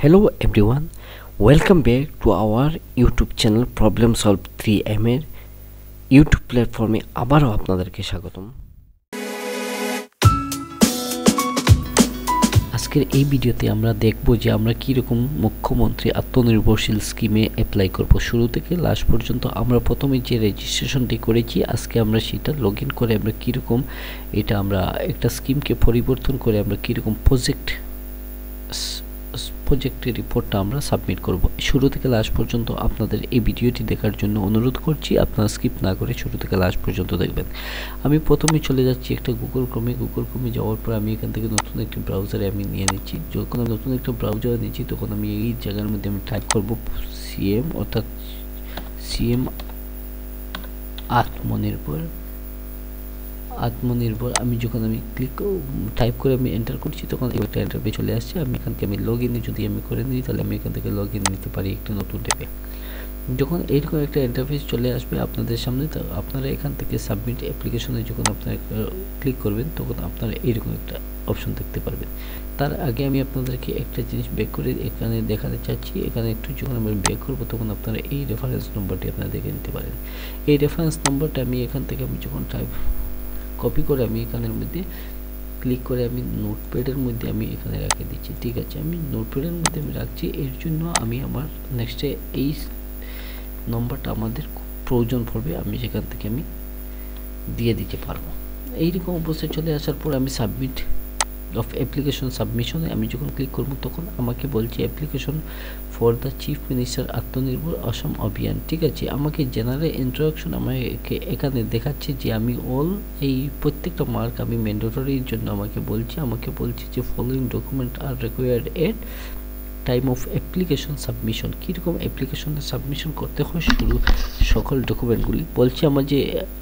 Hello everyone, welcome back to our YouTube channel Problem Solve 3M এর YouTube প্ল্যাটফর্মে আবারও আপনাদেরকে স্বাগতম। আজকের এই ভিডিওতে আমরা দেখব যে আমরা কীরকম মুখ্যমন্ত্রী আত্মনির্ভরশীল স্কিমে অ্যাপ্লাই করব। শুরু থেকে লাস্ট পর্যন্ত আমরা প্রথমে যে রেজিস্ট্রেশনটি করেছি আজকে আমরা সেটা লগ ইন করে আমরা কীরকম এটা আমরা একটা স্কিমকে পরিবর্তন করে আমরা কীরকম প্রজেক্টের রিপোর্টটা আমরা সাবমিট করব। শুরু থেকে লাস্ট পর্যন্ত আপনাদের এই ভিডিওটি দেখার জন্য অনুরোধ করছি, আপনারা স্কিপ না করে শুরু থেকে লাস্ট পর্যন্ত দেখবেন। আমি প্রথমে চলে যাচ্ছি একটা গুগল ক্রোমে যাওয়ার পর আমি এখান থেকে নতুন একটি ব্রাউজারে আমি নিয়ে নিচ্ছি। যখন আমি নতুন একটা ব্রাউজারে নিচ্ছি তখন আমি এই জায়গার মধ্যে আমি টাইপ করব সিএম অর্থাৎ সিএম আত্মনির্ভর। আমি যখন আমি টাইপ করে আমি এন্টার করছি তখন একটা ইন্টারফেস চলে আসছে। আমি এখান থেকে আমি লগ ইন যদি আমি করে নিই তাহলে আমি এখান থেকে লগ ইন নিতে পারি একটা নতুন ট্যাবে। যখন এইরকম একটা ইন্টারফেস চলে আসবে আপনাদের সামনে, তো আপনারা এখান থেকে সাবমিট অ্যাপ্লিকেশনে যখন আপনারা ক্লিক করবেন তখন আপনারা এইরকম একটা অপশন দেখতে পারবেন। তার আগে আমি আপনাদেরকে একটা জিনিস ব্যাক করে এখানে দেখাতে চাচ্ছি। এখানে একটু যখন আমরা ব্যাক করবো তখন আপনারা এই রেফারেন্স নম্বরটি আপনারা দেখে নিতে পারেন। এই রেফারেন্স নম্বরটা আমি এখান থেকে আমি যখন কপি করে আমি এখানের মধ্যে ক্লিক করে আমি নোটপ্যাডের মধ্যে আমি এখানে রেখে দিচ্ছি। ঠিক আছে, আমি নোটপ্যাডের মধ্যে আমি রাখছি। এর জন্য আমি আমার নেক্সটে এই নম্বরটা আমাদের প্রয়োজন পড়বে, আমি সেখান থেকে আমি দিয়ে দিতে পারবো। এইরকম অবস্থায় চলে আসার পর আমি সাবমিট অফ অ্যাপ্লিকেশন সাবমিশনে আমি যখন ক্লিক করবো তখন আমাকে বলছে application for the chief minister আত্মনির্ভর অসম অভিযান। ঠিক আছে, আমাকে জেনারেল ইন্ট্রোডাকশন আমাকে এখানে দেখাচ্ছে যে আমি এই প্রত্যেকটা মার্ক আমি ম্যান্ডেটরির জন্য আমাকে বলছে যে following document R required at time of application submission. কীরকম অ্যাপ্লিকেশনটা সাবমিশন করতে হয় সকল ডকুমেন্টগুলি বলছে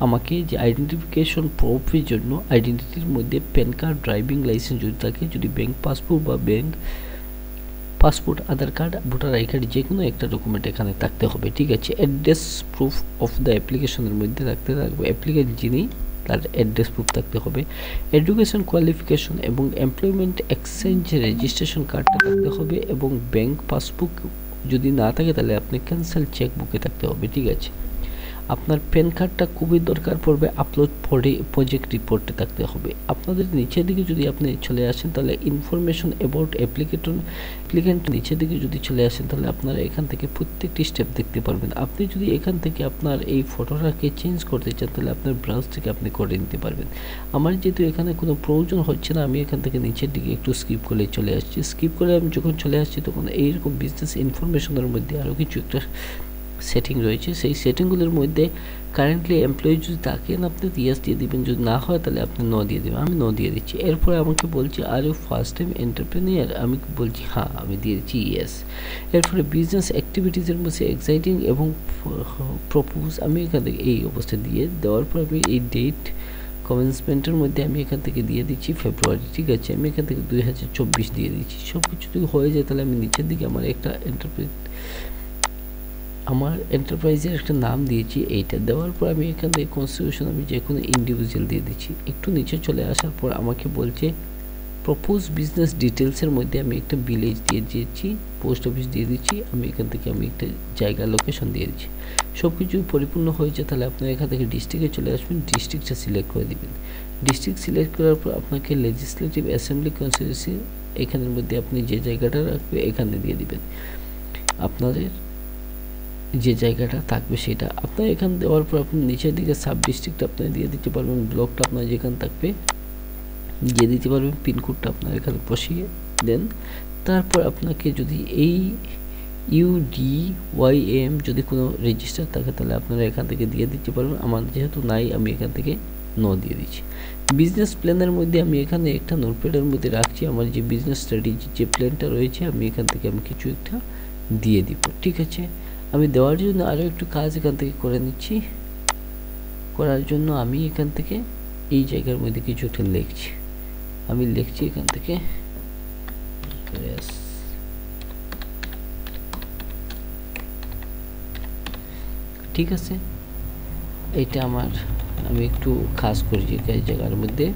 আমাকে যে আইডেন্টিফিকেশন প্রুফের জন্য আইডেন্টিটির মধ্যে প্যান কার্ড, ড্রাইভিং লাইসেন্স যদি থাকে, যদি bank passport, Aadhaar card, voter I card, যে কোনো একটা ডকুমেন্ট এখানে থাকতে হবে। ঠিক আছে, অ্যাড্রেস প্রুফ অফ দ্য অ্যাপ্লিকেশনের মধ্যে থাকবে অ্যাপ্লিকেন্ট যিনি তার অ্যাড্রেস প্রুফ থাকতে হবে। এডুকেশন কোয়ালিফিকেশন এবং এমপ্লয়মেন্ট এক্সচেঞ্জ রেজিস্ট্রেশন কার্ডটা থাকতে হবে এবং ব্যাংক পাসবুক যদি না থাকে তাহলে আপনি ক্যান্সেল চেকবুকে থাকতে হবে। ঠিক আছে, আপনার প্যান কার্ডটা খুবই দরকার পড়বে, আপলোড প্রজেক্ট রিপোর্টে থাকতে হবে। আপনাদের নিচের দিকে যদি আপনি চলে আসেন তাহলে ইনফরমেশন অ্যাবাউট অ্যাপ্লিকেন্ট নিচের দিকে যদি চলে আসেন তাহলে আপনারা এখান থেকে প্রত্যেকটি স্টেপ দেখতে পারবেন। আপনি যদি এখান থেকে আপনার এই ফটোটাকে চেঞ্জ করতে চান তাহলে আপনার ব্রাউজ থেকে আপনি করে নিতে পারবেন। আমার যেহেতু এখানে কোনো প্রয়োজন হচ্ছে না, আমি এখান থেকে নিচের দিকে একটু স্কিপ করে চলে আসছি। স্কিপ করে আমি যখন চলে আসছি তখন এইরকম বিজনেস ইনফরমেশনের মধ্যে আরও কিছু একটা সেটিং রয়েছে। সেই সেটিংগুলোর মধ্যে কারেন্টলি এমপ্লয়ি যদি থাকেন আপনি ইয়েস দিয়ে দিবেন, যদি না হয় তাহলে আপনি নো দিয়ে দেবেন। আমি নো দিয়ে দিচ্ছি। এরপরে আমাকে বলছে are you first time entrepreneur, আমি বলছি হ্যাঁ, আমি দিয়ে দিচ্ছি ইয়েস। এরপরে বিজনেস অ্যাক্টিভিটিসের মধ্যে এক্সাইটিং এবং প্রপোজ, আমি এখান থেকে এই অবস্থায় দিয়ে দেওয়ার পর আমি এই ডেট কমেন্সমেন্টের মধ্যে আমি এখান থেকে দিয়ে দিচ্ছি ফেব্রুয়ারি। ঠিক আছে, আমি এখান থেকে 2024 দিয়ে দিচ্ছি। সব কিছু যদি হয়ে যায় তাহলে আমি নিচের দিকে আমার এন্টারপ্রাইজের একটা নাম দিয়েছি। এইটা দেওয়ার পর আমি এখান থেকে কনস্টিটিউশন আমি যে কোনো ইন্ডিভিজুয়াল দিয়ে দিচ্ছি। একটু নিচে চলে আসার পর আমাকে বলছে প্রপোজ বিজনেস ডিটেলসের মধ্যে আমি একটা ভিলেজ দিয়ে দিয়েছি, পোস্ট অফিস দিয়ে দিচ্ছি। আমি এখান থেকে আমি একটা জায়গা লোকেশন দিয়ে দিচ্ছি। সব কিছু পরিপূর্ণ হয়েছে তাহলে আপনার এখান থেকে ডিস্ট্রিক্টে চলে আসবেন, ডিস্ট্রিক্টটা সিলেক্ট করে দিবেন। ডিস্ট্রিক্ট সিলেক্ট করার পর আপনাকে লেজিসলেটিভ অ্যাসেম্বলি কনস্টিটিউয়েন্সি এখানের মধ্যে আপনি যে জায়গাটা রাখবে এখানে দিয়ে দিবেন। আপনাদের যে জায়গাটা থাকবে সেটা আপনার এখানে দেওয়ার পর আপনি নিচের দিকে সাব ডিস্ট্রিক্ট আপনি দিয়ে দিতে পারবেন, ব্লকটা আপনার যেখানে থাকবে দিয়ে দিতে পারবেন, পিনকোডটা আপনার এখানে বসিয়ে দেন। তারপর আপনাকে যদি এই UDYM যদি কোনো রেজিস্টার থাকে তাহলে আপনারা এখান থেকে দিয়ে দিতে পারবেন। আমার যেহেতু নাই আমি এখান থেকে নো দিয়ে দিচ্ছি। বিজনেস প্ল্যানের মধ্যে আমি এখানে একটা নোটপ্যাডের মধ্যে রাখছি আমার যে বিজনেস স্ট্র্যাটেজি যে প্ল্যানটা রয়েছে, আমি এখান থেকে আমি কিছু একটা দিয়ে দিব। ঠিক আছে, আমি দেওয়ার জন্য আরও একটু কাজ এখান থেকে করে নিচ্ছি। করার জন্য আমি এখান থেকে এই জায়গার মধ্যে কিছু একটা লিখছি। আমি লিখছি এখান থেকে ঠিক আছে, এটা আমি একটু কাজ করেছি এই জায়গার মধ্যে।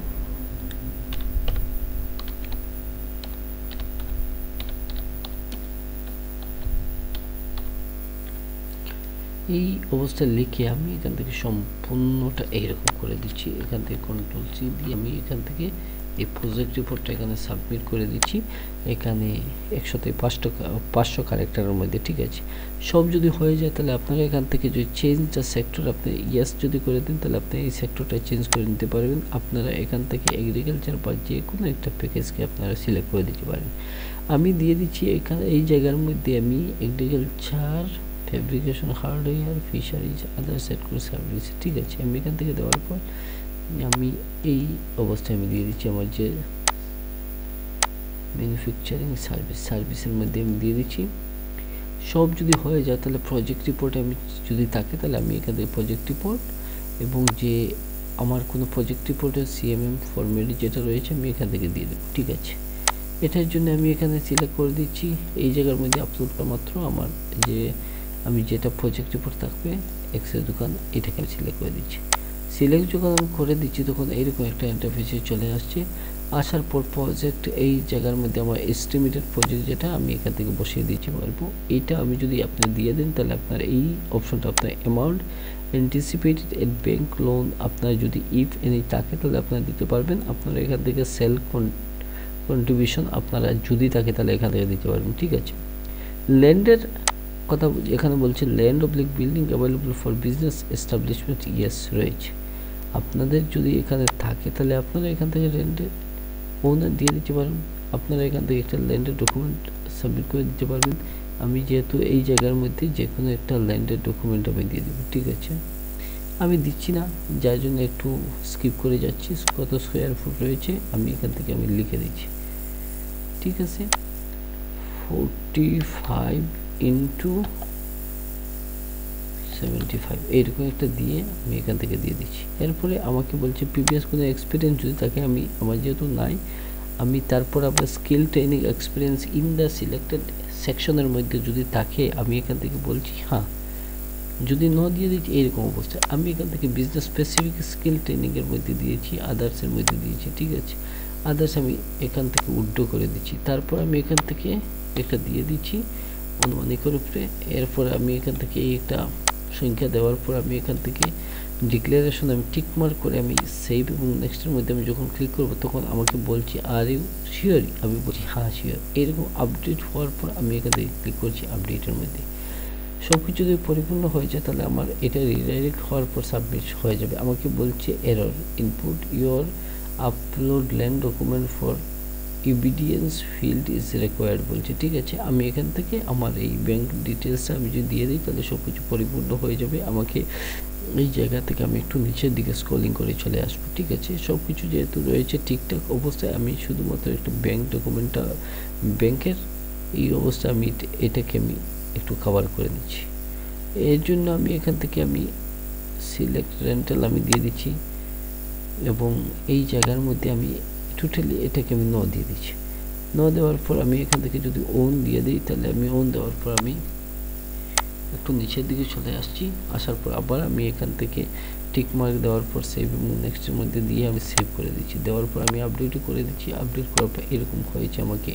এই অবস্থায় লিখে আমি এখান থেকে সম্পূর্ণটা এইরকম করে দিচ্ছি। এখান থেকে কন্ট্রোল সি দিয়ে আমি এখান থেকে এই প্রজেক্ট রিপোর্টটা এখানে সাবমিট করে দিচ্ছি। এখানে 500 ক্যারেক্টারের মধ্যে, ঠিক আছে। সব যদি হয়ে যায় তাহলে আপনারা এখান থেকে যদি চেঞ্জ দ্য সেক্টর আপনি ইয়েস যদি করে দেন তাহলে আপনি এই সেক্টরটা চেঞ্জ করে নিতে পারবেন। আপনারা এখান থেকে এগ্রিকালচার বা যে কোনো একটা প্যাকেজকে আপনারা সিলেক্ট করে দিতে পারেন। আমি দিয়ে দিচ্ছি এখানে এই জায়গার মধ্যে আমি agriculture, fabrication, hardware, fisheries, other sector service, ঠিক আছে। আমি এখান থেকে দেওয়ার পর আমি এই অবস্থায় আমি দিয়ে দিচ্ছি আমার যে ম্যানুফ্যাকচারিং সার্ভিসের মধ্যে আমি দিয়ে দিচ্ছি। সব যদি হয়ে যায় তাহলে প্রজেক্ট রিপোর্টে আমি যদি থাকে তাহলে আমি এখান থেকে প্রজেক্ট রিপোর্ট এবং যে আমার কোনো প্রজেক্ট রিপোর্টের সিএমএম ফরম্যাট যেটা রয়েছে আমি এখান থেকে দিয়ে দেবো, ঠিক আছে। এটার জন্য আমি এখানে সিলেক্ট করে দিচ্ছি এই জায়গার মধ্যে আপলোডটা মাত্র আমার যে আমি যেটা প্রজেক্ট রিপোর্ট থাকবে এক্সের দোকান এটাকে আমি সিলেক্ট করে দিচ্ছি। সিলেক্ট যখন আমি করে দিচ্ছি তখন এইরকম একটা ইন্টারফেসে চলে আসছে। আসার পর প্রজেক্ট এই জায়গার মধ্যে আমার এস্টিমেটেড প্রজেক্ট যেটা আমি এখান থেকে বসিয়ে দিচ্ছি পারবো। এইটা আমি যদি আপনি দিয়ে দেন তাহলে আপনার এই অপশনটা আপনার অ্যামাউন্ট অ্যান্টিসিপেটেড এড ব্যাঙ্ক লোন আপনার যদি ইফ এনি থাকে তাহলে আপনারা দিতে পারবেন। আপনারা এখান থেকে সেল কন্ট্রিবিউশন আপনারা যদি থাকে তাহলে এখান থেকে দিতে পারবেন, ঠিক আছে। ল্যান্ডের কথা এখানে বলছে land oblique building available for business establishment, yes রয়েছে। আপনাদের যদি এখানে থাকে তাহলে আপনারা এখান থেকে ল্যান্ডের ওনার দিয়ে দিতে পারেন। আপনারা এখান থেকে একটা ল্যান্ডের ডকুমেন্ট সাবমিট করে দিতে পারবেন। আমি যেহেতু এই জায়গার মধ্যে যে কোনো একটা ল্যান্ডের ডকুমেন্ট আমি দিয়ে দেবো, ঠিক আছে। আমি দিচ্ছি না যার জন্য একটু স্কিপ করে যাচ্ছি। কত স্কোয়ার ফুট রয়েছে আমি এখান থেকে আমি লিখে দিচ্ছি, ঠিক আছে। 45 ইন্টু 75 এইরকম একটা দিয়ে আমি এখান থেকে দিয়ে দিচ্ছি। এরপরে আমাকে বলছে প্রিভিয়াস কোনো এক্সপিরিয়েন্স যদি থাকে আমার যেহেতু নাই আমি তারপর আবার skill training experience in the selected সেকশনের মধ্যে যদি থাকে আমি এখান থেকে বলছি হ্যাঁ। যদি ন দিয়ে দিচ্ছি এইরকম অবস্থা আমি এখান থেকে বিজনেস স্পেসিফিক স্কিল ট্রেনিংয়ের মধ্যে দিয়েছি, আদার্সের মধ্যে দিয়েছি, ঠিক আছে। আদার্স আমি এখান থেকে উড্ড করে দিচ্ছি। তারপর আমি এখান থেকে একটা দিয়ে দিচ্ছি অনুমানিকের উপরে। এরপর আমি এখান থেকে এই একটা সংখ্যা দেওয়ার পর আমি এখান থেকে ডিক্লারেশন আমি টিক মার্ক করে আমি সেভ এবং নেক্সটের মধ্যে আমি যখন ক্লিক করব তখন আমাকে বলছি আর ইউ শিওর, আমি বলছি হ্যাঁ শিওর। এরকম আপডেট হওয়ার পর আমি এখান থেকে ক্লিক করছি আপডেটের মধ্যে। সব কিছু যদি পরিপূর্ণ হয়ে যায় তাহলে আমার এটা রিডাইরেক্ট হওয়ার পর সাবমিট হয়ে যাবে। আমাকে বলছে error input your upload land document for evidence field is required বলছে, ঠিক আছে। আমি এখান থেকে আমার এই ব্যাংক ডিটেলসটা আমি যদি দিয়ে দিই তাহলে সব কিছু পরিপূর্ণ হয়ে যাবে। আমাকে এই জায়গা থেকে আমি একটু নিচের দিকে স্ক্রলিং করে চলে আসবো, ঠিক আছে। সব কিছু যেহেতু রয়েছে ঠিকঠাক অবস্থায় আমি শুধুমাত্র একটু ব্যাংক ডকুমেন্টটা ব্যাংকের এই অবস্থায় আমি এটাকে আমি একটু কভার করে নিচ্ছি। এর জন্য আমি এখান থেকে আমি সিলেক্ট রেন্টাল আমি দিয়ে দিচ্ছি এবং এই জায়গার মধ্যে আমি টোটালি এটাকে আমি ন দিয়ে দিচ্ছি। ন দেওয়ার পর আমি এখান থেকে যদি ওন দিয়ে দিই তাহলে আমি ওন দেওয়ার পর আমি একটু নিচের দিকে চলে আসছি। আসার পর আবার আমি এখান থেকে টিক মার্ক দেওয়ার পর সেভ এবং নেক্সটের মধ্যে দিয়ে আমি সেভ করে দিচ্ছি। দেওয়ার পর আমি আপডেটও করে দিচ্ছি। আপডেট করার পর এরকম হয়েছে, আমাকে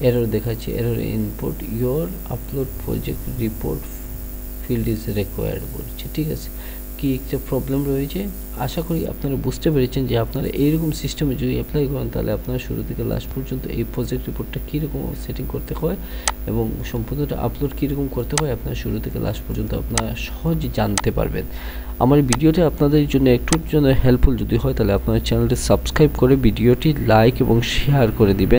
এরর দেখাচ্ছে error input your upload project report field is required বলছে, ঠিক আছে। কি একটা প্রবলেম রয়েছে আশা করি আপনারা বুঝতে পেরেছেন যে আপনারা এইরকম সিস্টেমে যদি অ্যাপ্লাই করেন তাহলে আপনারা শুরু থেকে লাস্ট পর্যন্ত এই প্রজেক্ট রিপোর্টটা কীরকম সেটিং করতে হয় এবং সম্পূর্ণটা আপলোড কীরকম করতে হয় আপনারা শুরু থেকে লাস্ট পর্যন্ত আপনারা সহজে জানতে পারবেন। আমার ভিডিওটি আপনাদের জন্য একটুর জন্য হেল্পফুল যদি হয় তাহলে আপনারা চ্যানেলটি সাবস্ক্রাইব করে ভিডিওটি লাইক এবং শেয়ার করে দিবেন।